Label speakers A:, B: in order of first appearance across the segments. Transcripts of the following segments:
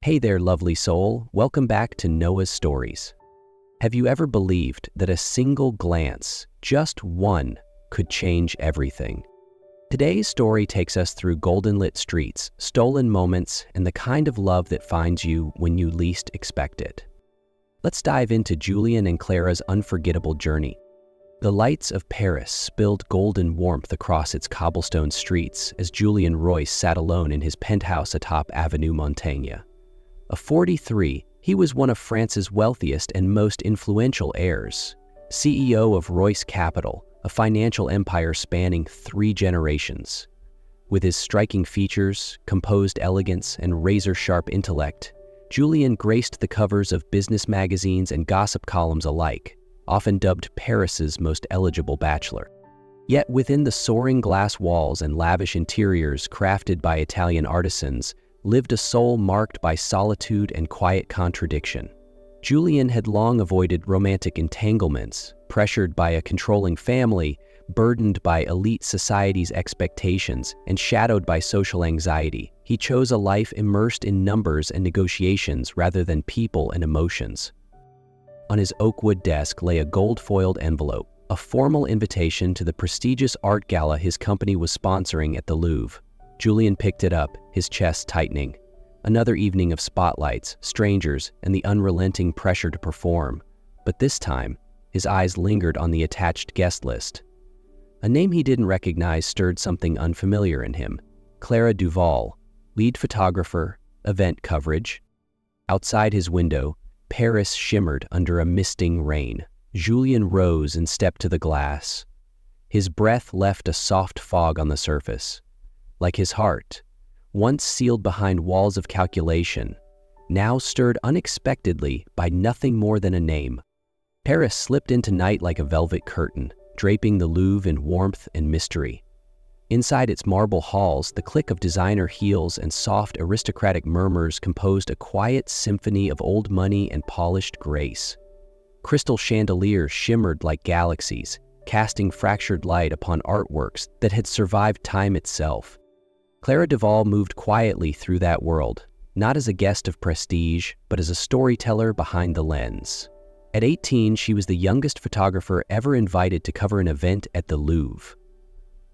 A: Hey there, lovely soul. Welcome back to Noah's Stories. Have you ever believed that a single glance, just one, could change everything? Today's story takes us through golden-lit streets, stolen moments, and the kind of love that finds you when you least expect it. Let's dive into Julian and Clara's unforgettable journey. The lights of Paris spilled golden warmth across its cobblestone streets as Julian Royce sat alone in his penthouse atop Avenue Montaigne. At 43, he was one of France's wealthiest and most influential heirs, CEO of Royce Capital, a financial empire spanning 3 generations. With his striking features, composed elegance, and razor-sharp intellect, Julian graced the covers of business magazines and gossip columns alike, often dubbed Paris's most eligible bachelor. Yet within the soaring glass walls and lavish interiors crafted by Italian artisans lived a soul marked by solitude and quiet contradiction. Julian had long avoided romantic entanglements, pressured by a controlling family, burdened by elite society's expectations, and shadowed by social anxiety. He chose a life immersed in numbers and negotiations rather than people and emotions. On his oakwood desk lay a gold-foiled envelope, a formal invitation to the prestigious art gala his company was sponsoring at the Louvre. Julian picked it up, his chest tightening. Another evening of spotlights, strangers, and the unrelenting pressure to perform. But this time, his eyes lingered on the attached guest list. A name he didn't recognize stirred something unfamiliar in him. Clara Duvall, lead photographer, event coverage. Outside his window, Paris shimmered under a misting rain. Julian rose and stepped to the glass. His breath left a soft fog on the surface. Like his heart, once sealed behind walls of calculation, now stirred unexpectedly by nothing more than a name. Paris slipped into night like a velvet curtain, draping the Louvre in warmth and mystery. Inside its marble halls, the click of designer heels and soft aristocratic murmurs composed a quiet symphony of old money and polished grace. Crystal chandeliers shimmered like galaxies, casting fractured light upon artworks that had survived time itself. Clara Duvall moved quietly through that world, not as a guest of prestige, but as a storyteller behind the lens. At 18, she was the youngest photographer ever invited to cover an event at the Louvre.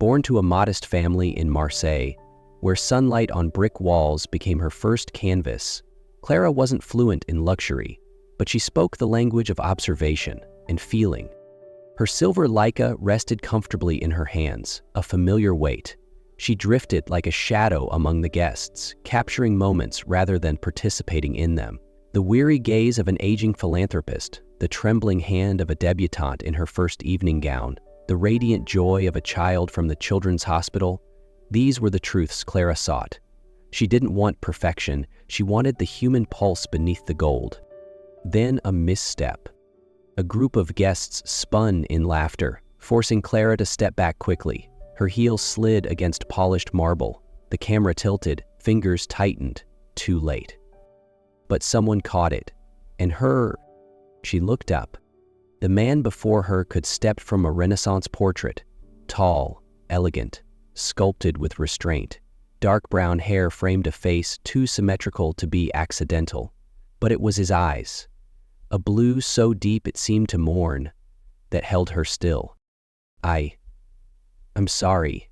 A: Born to a modest family in Marseille, where sunlight on brick walls became her first canvas, Clara wasn't fluent in luxury, but she spoke the language of observation and feeling. Her silver Leica rested comfortably in her hands, a familiar weight. She drifted like a shadow among the guests, capturing moments rather than participating in them. The weary gaze of an aging philanthropist, the trembling hand of a debutante in her first evening gown, the radiant joy of a child from the children's hospital, these were the truths Clara sought. She didn't want perfection, she wanted the human pulse beneath the gold. Then a misstep. A group of guests spun in laughter, forcing Clara to step back quickly. Her heels slid against polished marble. The camera tilted, fingers tightened. Too late. But someone caught it, and she looked up. The man before her could step from a Renaissance portrait, tall, elegant, sculpted with restraint. Dark brown hair framed a face too symmetrical to be accidental. But it was his eyes, a blue so deep it seemed to mourn, that held her still. I'm sorry.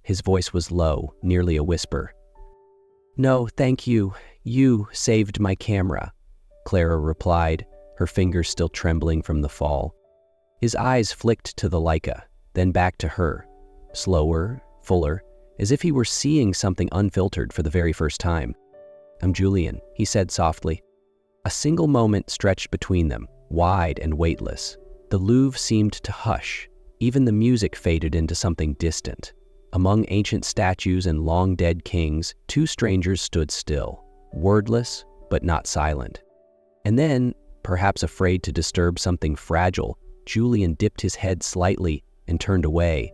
A: His voice was low, nearly a whisper. No, thank you. You saved my camera, Clara replied, her fingers still trembling from the fall. His eyes flicked to the Leica, then back to her, slower, fuller, as if he were seeing something unfiltered for the very first time. I'm Julian, he said softly. A single moment stretched between them, wide and weightless. The Louvre seemed to hush. Even the music faded into something distant. Among ancient statues and long-dead kings, 2 strangers stood still, wordless but not silent. And then, perhaps afraid to disturb something fragile, Julian dipped his head slightly and turned away,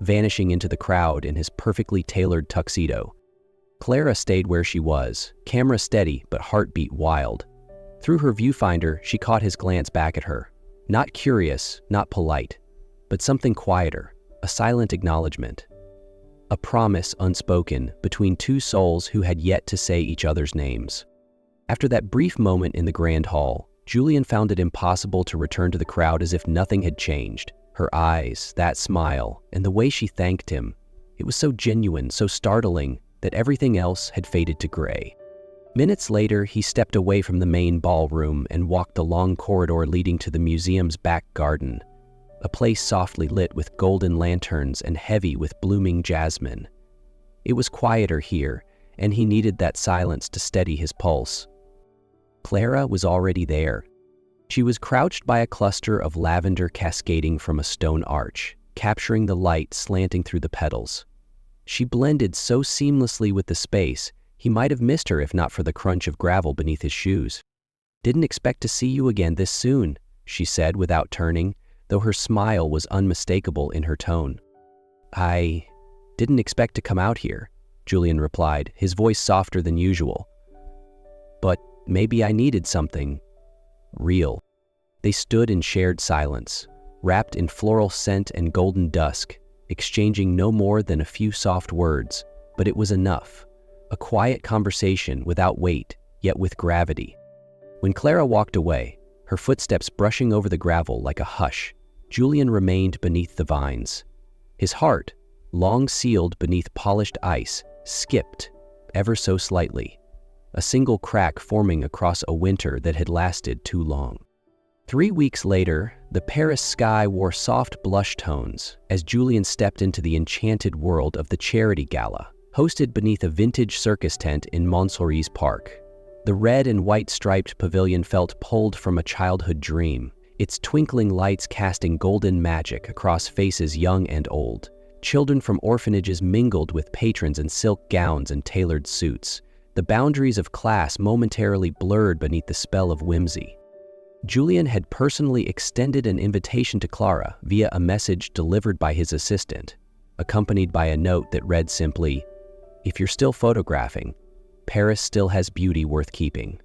A: vanishing into the crowd in his perfectly tailored tuxedo. Clara stayed where she was, camera steady but heartbeat wild. Through her viewfinder, she caught his glance back at her. Not curious, not polite, but something quieter, a silent acknowledgement. A promise unspoken between 2 souls who had yet to say each other's names. After that brief moment in the grand hall, Julian found it impossible to return to the crowd as if nothing had changed. Her eyes, that smile, and the way she thanked him. It was so genuine, so startling, that everything else had faded to gray. Minutes later, he stepped away from the main ballroom and walked a long corridor leading to the museum's back garden, a place softly lit with golden lanterns and heavy with blooming jasmine. It was quieter here, and he needed that silence to steady his pulse. Clara was already there. She was crouched by a cluster of lavender cascading from a stone arch, capturing the light slanting through the petals. She blended so seamlessly with the space, he might have missed her if not for the crunch of gravel beneath his shoes. "Didn't expect to see you again this soon," she said without turning, though her smile was unmistakable in her tone. "I didn't expect to come out here," Julian replied, his voice softer than usual. "But maybe I needed something real." They stood in shared silence, wrapped in floral scent and golden dusk, exchanging no more than a few soft words, but it was enough. A quiet conversation without weight, yet with gravity. When Clara walked away, her footsteps brushing over the gravel like a hush, Julian remained beneath the vines. His heart, long sealed beneath polished ice, skipped, ever so slightly, a single crack forming across a winter that had lasted too long. 3 weeks later, the Paris sky wore soft blush tones as Julian stepped into the enchanted world of the charity gala, hosted beneath a vintage circus tent in Montsouris Park. The red and white striped pavilion felt pulled from a childhood dream, its twinkling lights casting golden magic across faces young and old. Children from orphanages mingled with patrons in silk gowns and tailored suits, the boundaries of class momentarily blurred beneath the spell of whimsy. Julian had personally extended an invitation to Clara via a message delivered by his assistant, accompanied by a note that read simply, "If you're still photographing, Paris still has beauty worth keeping."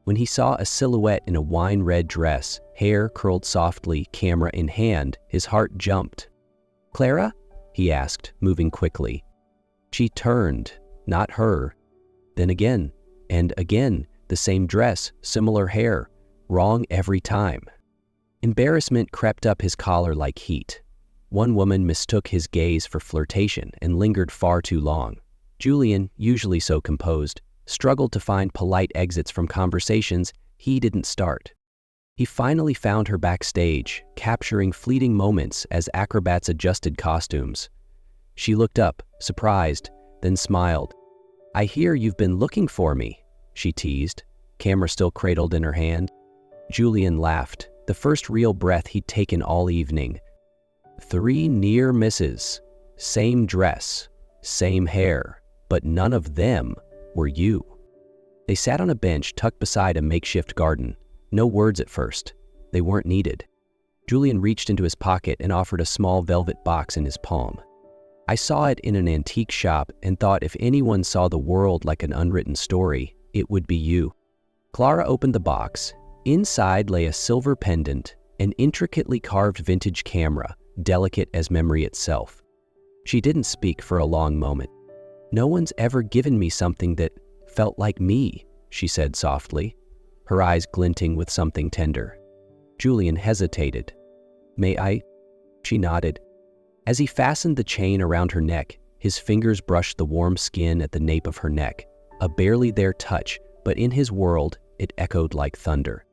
A: When he saw a silhouette in a wine-red dress, hair curled softly, camera in hand, his heart jumped. "Clara?" he asked, moving quickly. She turned, not her. Then again, and again, the same dress, similar hair, wrong every time. Embarrassment crept up his collar like heat. One woman mistook his gaze for flirtation and lingered far too long. Julian, usually so composed, struggled to find polite exits from conversations he didn't start. He finally found her backstage, capturing fleeting moments as acrobats adjusted costumes. She looked up, surprised, then smiled. "I hear you've been looking for me," she teased, camera still cradled in her hand. Julian laughed, the first real breath he'd taken all evening. 3 near misses, same dress, same hair, but none of them were you. They sat on a bench tucked beside a makeshift garden. No words at first. They weren't needed. Julian reached into his pocket and offered a small velvet box in his palm. "I saw it in an antique shop and thought if anyone saw the world like an unwritten story, it would be you." Clara opened the box. Inside lay a silver pendant, an intricately carved vintage camera, delicate as memory itself. She didn't speak for a long moment. "No one's ever given me something that felt like me," she said softly, her eyes glinting with something tender. Julian hesitated. "May I?" She nodded. As he fastened the chain around her neck, his fingers brushed the warm skin at the nape of her neck, a barely there touch, but in his world, it echoed like thunder.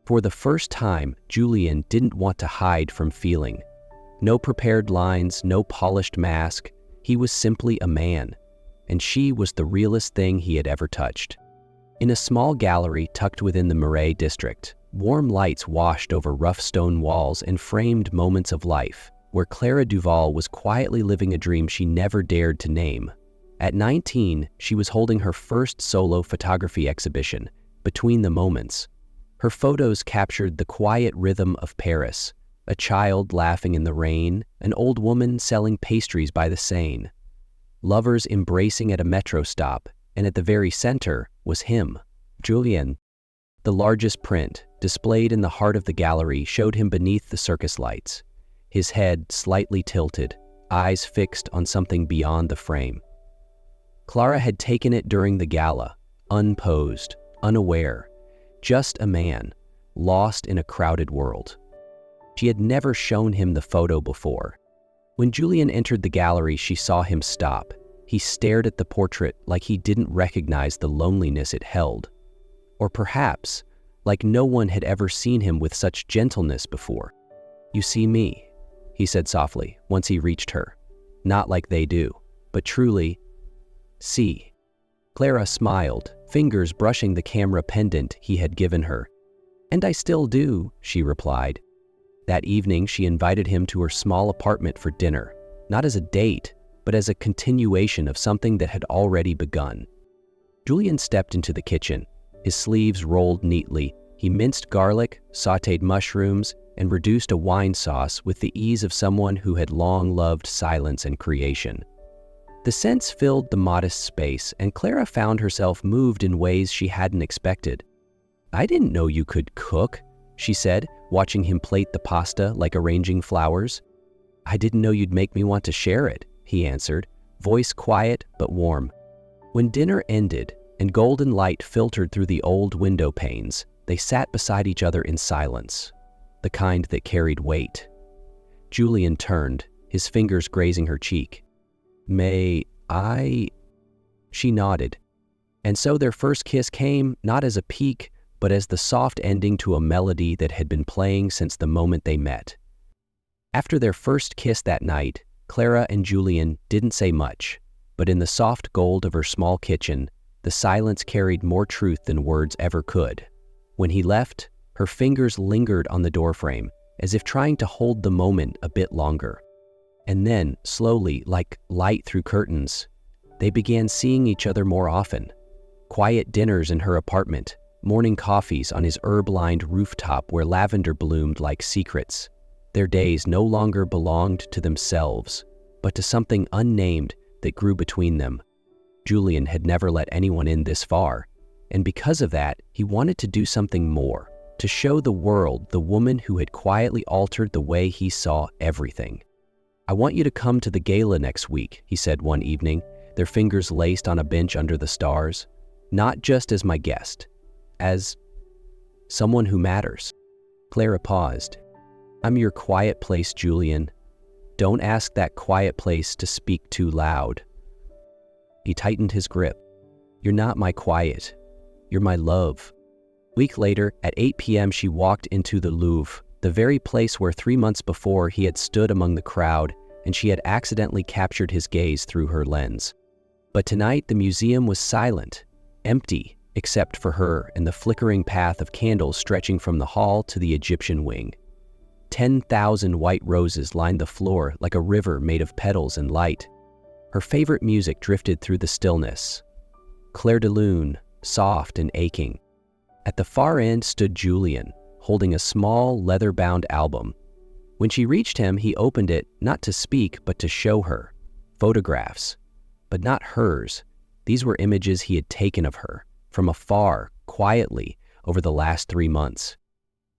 A: For the first time, Julian didn't want to hide from feeling. No prepared lines, no polished mask. He was simply a man, and she was the realest thing he had ever touched. In a small gallery tucked within the Marais district, warm lights washed over rough stone walls and framed moments of life, where Clara Duvall was quietly living a dream she never dared to name. At 19, she was holding her first solo photography exhibition, Between the Moments. Her photos captured the quiet rhythm of Paris, a child laughing in the rain, an old woman selling pastries by the Seine, lovers embracing at a metro stop, and at the very center was him, Julian. The largest print, displayed in the heart of the gallery, showed him beneath the circus lights, his head slightly tilted, eyes fixed on something beyond the frame. Clara had taken it during the gala, unposed, unaware, just a man, lost in a crowded world. She had never shown him the photo before. When Julian entered the gallery, she saw him stop. He stared at the portrait like he didn't recognize the loneliness it held. Or perhaps, like no one had ever seen him with such gentleness before. "You see me," he said softly once he reached her. "Not like they do, but truly, see." Clara smiled, fingers brushing the camera pendant he had given her. "And I still do," she replied. That evening, she invited him to her small apartment for dinner, not as a date, but as a continuation of something that had already begun. Julian stepped into the kitchen. His sleeves rolled neatly. He minced garlic, sautéed mushrooms, and reduced a wine sauce with the ease of someone who had long loved silence and creation. The scents filled the modest space, and Clara found herself moved in ways she hadn't expected. "I didn't know you could cook," she said, watching him plate the pasta like arranging flowers. "I didn't know you'd make me want to share it," he answered, voice quiet but warm. When dinner ended and golden light filtered through the old window panes, they sat beside each other in silence, the kind that carried weight. Julian turned, his fingers grazing her cheek. "May I?" She nodded. And so their first kiss came, not as a peek, but as the soft ending to a melody that had been playing since the moment they met. After their first kiss that night, Clara and Julian didn't say much, but in the soft gold of her small kitchen, the silence carried more truth than words ever could. When he left, her fingers lingered on the doorframe, as if trying to hold the moment a bit longer. And then, slowly, like light through curtains, they began seeing each other more often. Quiet dinners in her apartment, morning coffees on his herb-lined rooftop where lavender bloomed like secrets. Their days no longer belonged to themselves, but to something unnamed that grew between them. Julian had never let anyone in this far, and because of that, he wanted to do something more, to show the world the woman who had quietly altered the way he saw everything. "I want you to come to the gala next week," he said one evening, their fingers laced on a bench under the stars. "Not just as my guest, as someone who matters." Clara paused. "I'm your quiet place, Julian. Don't ask that quiet place to speak too loud." He tightened his grip. "You're not my quiet. You're my love." A week later, at 8 p.m., she walked into the Louvre, the very place where 3 months before he had stood among the crowd and she had accidentally captured his gaze through her lens. But tonight, the museum was silent, empty, except for her and the flickering path of candles stretching from the hall to the Egyptian wing. 10,000 white roses lined the floor like a river made of petals and light. Her favorite music drifted through the stillness. Clair de Lune, soft and aching. At the far end stood Julian, holding a small, leather-bound album. When she reached him, he opened it, not to speak, but to show her. Photographs. But not hers. These were images he had taken of her, from afar, quietly, over the last 3 months.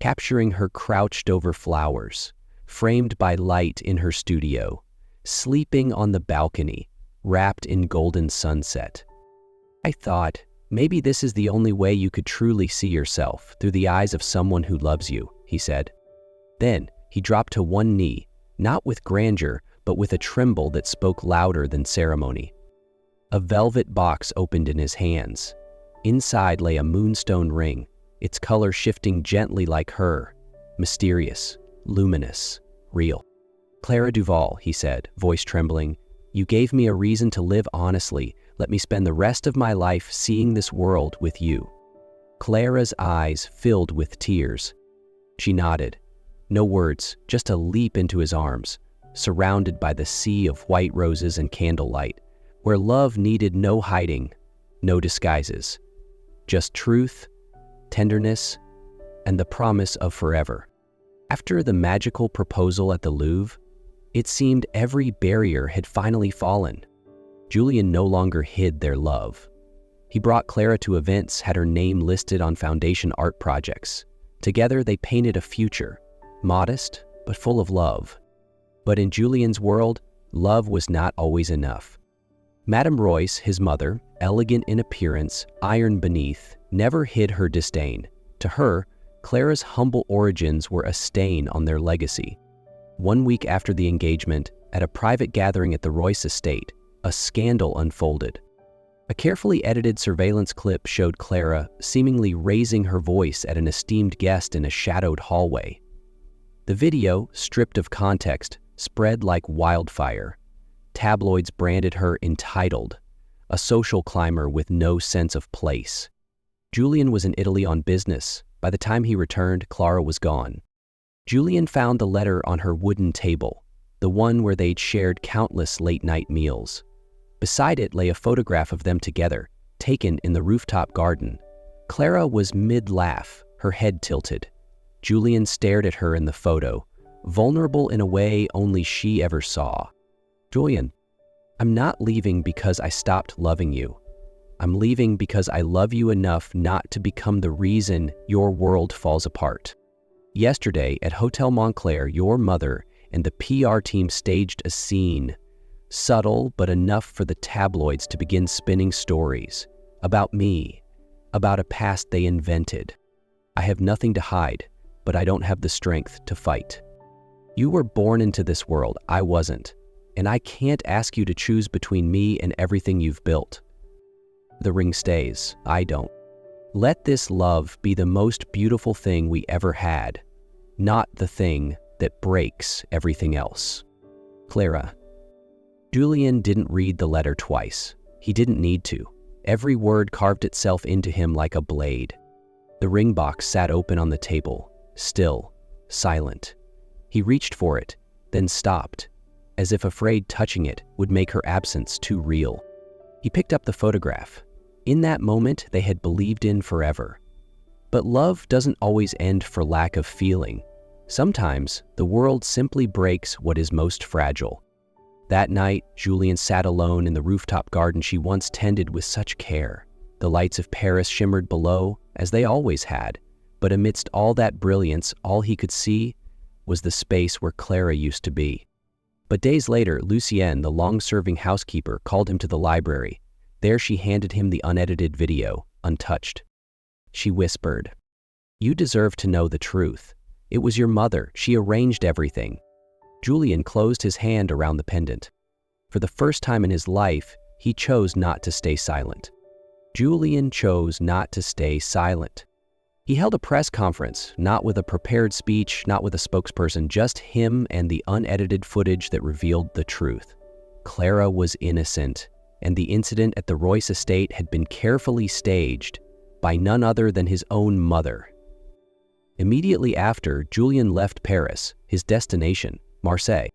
A: Capturing her crouched over flowers, framed by light in her studio, sleeping on the balcony, wrapped in golden sunset. "I thought, maybe this is the only way you could truly see yourself, through the eyes of someone who loves you," he said. Then he dropped to one knee, not with grandeur, but with a tremble that spoke louder than ceremony. A velvet box opened in his hands. Inside lay a moonstone ring, its color shifting gently like her, mysterious, luminous, real. "Clara Duvall," he said, voice trembling, "you gave me a reason to live honestly. Let me spend the rest of my life seeing this world with you." Clara's eyes filled with tears. She nodded. No words, just a leap into his arms, surrounded by the sea of white roses and candlelight, where love needed no hiding, no disguises. Just truth, tenderness, and the promise of forever. After the magical proposal at the Louvre, it seemed every barrier had finally fallen. Julian no longer hid their love. He brought Clara to events, had her name listed on foundation art projects. Together they painted a future, modest but full of love. But in Julian's world, love was not always enough. Madame Royce, his mother, elegant in appearance, iron beneath, never hid her disdain. To her, Clara's humble origins were a stain on their legacy. 1 week after the engagement, at a private gathering at the Royce estate, a scandal unfolded. A carefully edited surveillance clip showed Clara seemingly raising her voice at an esteemed guest in a shadowed hallway. The video, stripped of context, spread like wildfire. Tabloids branded her entitled, a social climber with no sense of place. Julian was in Italy on business. By the time he returned, Clara was gone. Julian found the letter on her wooden table, the one where they'd shared countless late-night meals. Beside it lay a photograph of them together, taken in the rooftop garden. Clara was mid-laugh, her head tilted. Julian stared at her in the photo, vulnerable in a way only she ever saw. "Julian, I'm not leaving because I stopped loving you. I'm leaving because I love you enough not to become the reason your world falls apart." Yesterday, at Hotel Montclair, your mother and the PR team staged a scene, subtle but enough for the tabloids to begin spinning stories about me, about a past they invented. I have nothing to hide, but I don't have the strength to fight. You were born into this world, I wasn't, and I can't ask you to choose between me and everything you've built. The ring stays, I don't. Let this love be the most beautiful thing we ever had, not the thing that breaks everything else. Clara. Julian didn't read the letter twice. He didn't need to. Every word carved itself into him like a blade. The ring box sat open on the table, still, silent. He reached for it, then stopped, as if afraid touching it would make her absence too real. He picked up the photograph. In that moment, they had believed in forever. But love doesn't always end for lack of feeling. Sometimes, the world simply breaks what is most fragile. That night, Julian sat alone in the rooftop garden she once tended with such care. The lights of Paris shimmered below, as they always had, but amidst all that brilliance, all he could see was the space where Clara used to be. But days later, Lucienne, the long-serving housekeeper, called him to the library. There she handed him the unedited video, untouched. She whispered, "You deserve to know the truth. It was your mother. She arranged everything." Julian closed his hand around the pendant. For the first time in his life, he chose not to stay silent. Julian chose not to stay silent. He held a press conference, not with a prepared speech, not with a spokesperson, just him and the unedited footage that revealed the truth. Clara was innocent, and the incident at the Royce estate had been carefully staged by none other than his own mother. Immediately after, Julian left Paris, his destination, Marseille.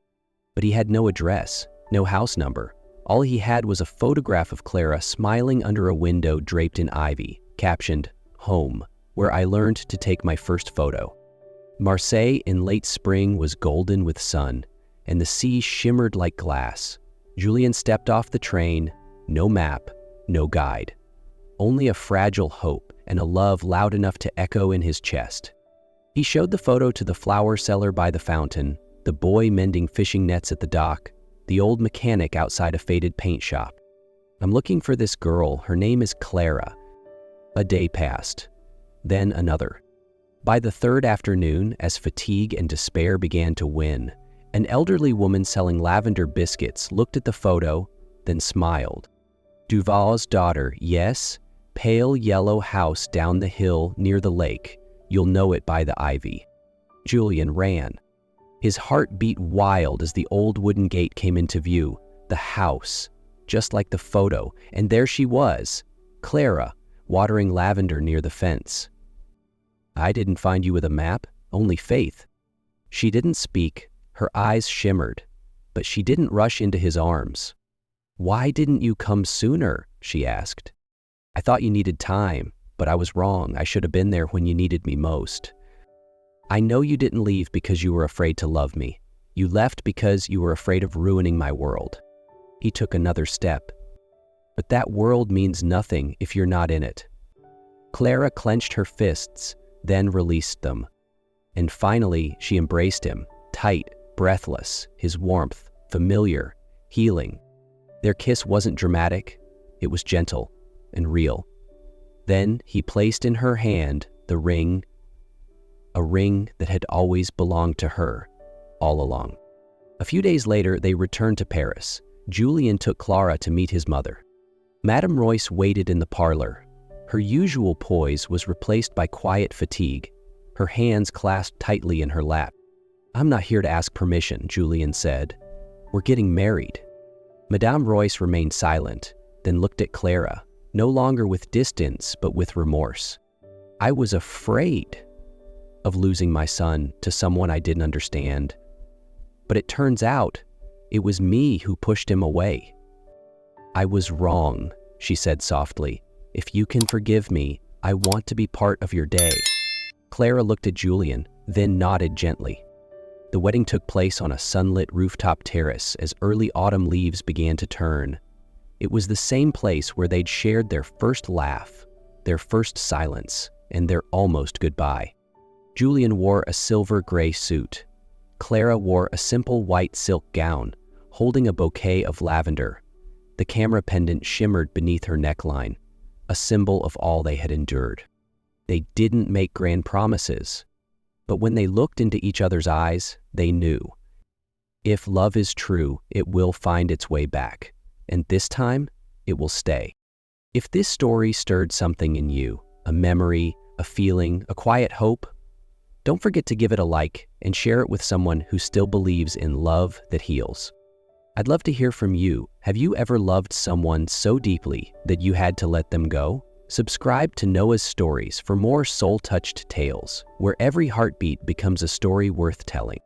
A: But he had no address, no house number. All he had was a photograph of Clara smiling under a window draped in ivy, captioned, "Home, where I learned to take my first photo." Marseille in late spring was golden with sun, and the sea shimmered like glass. Julian stepped off the train, no map, no guide. Only a fragile hope and a love loud enough to echo in his chest. He showed the photo to the flower seller by the fountain, the boy mending fishing nets at the dock, the old mechanic outside a faded paint shop. "I'm looking for this girl. Her name is Clara." A day passed, then another. By the third afternoon, as fatigue and despair began to win, an elderly woman selling lavender biscuits looked at the photo, then smiled. "Duvall's daughter, yes, pale yellow house down the hill near the lake. You'll know it by the ivy." Julian ran. His heart beat wild as the old wooden gate came into view. The house, just like the photo, and there she was, Clara, watering lavender near the fence. "I didn't find you with a map, only faith." She didn't speak, her eyes shimmered, but she didn't rush into his arms. "Why didn't you come sooner?" she asked. "I thought you needed time, but I was wrong. I should have been there when you needed me most." "I know you didn't leave because you were afraid to love me. You left because you were afraid of ruining my world." He took another step. "But that world means nothing if you're not in it." Clara clenched her fists, then released them. And finally, she embraced him, tight, breathless, his warmth, familiar, healing. Their kiss wasn't dramatic, it was gentle and real. Then he placed in her hand the ring, a ring that had always belonged to her, all along. A few days later, they returned to Paris. Julian took Clara to meet his mother. Madame Royce waited in the parlor. Her usual poise was replaced by quiet fatigue, her hands clasped tightly in her lap. "I'm not here to ask permission," Julian said. "We're getting married." Madame Royce remained silent, then looked at Clara, no longer with distance but with remorse. "I was afraid of losing my son to someone I didn't understand. But it turns out it was me who pushed him away." "I was wrong," she said softly. "If you can forgive me, I want to be part of your day." Clara looked at Julian, then nodded gently. The wedding took place on a sunlit rooftop terrace as early autumn leaves began to turn. It was the same place where they'd shared their first laugh, their first silence, and their almost goodbye. Julian wore a silver gray suit. Clara wore a simple white silk gown, holding a bouquet of lavender. The camera pendant shimmered beneath her neckline, a symbol of all they had endured. They didn't make grand promises, but when they looked into each other's eyes, they knew. If love is true, it will find its way back, and this time, it will stay. If this story stirred something in you, a memory, a feeling, a quiet hope, don't forget to give it a like and share it with someone who still believes in love that heals. I'd love to hear from you. Have you ever loved someone so deeply that you had to let them go? Subscribe to Noah's Stories for more soul-touched tales, where every heartbeat becomes a story worth telling.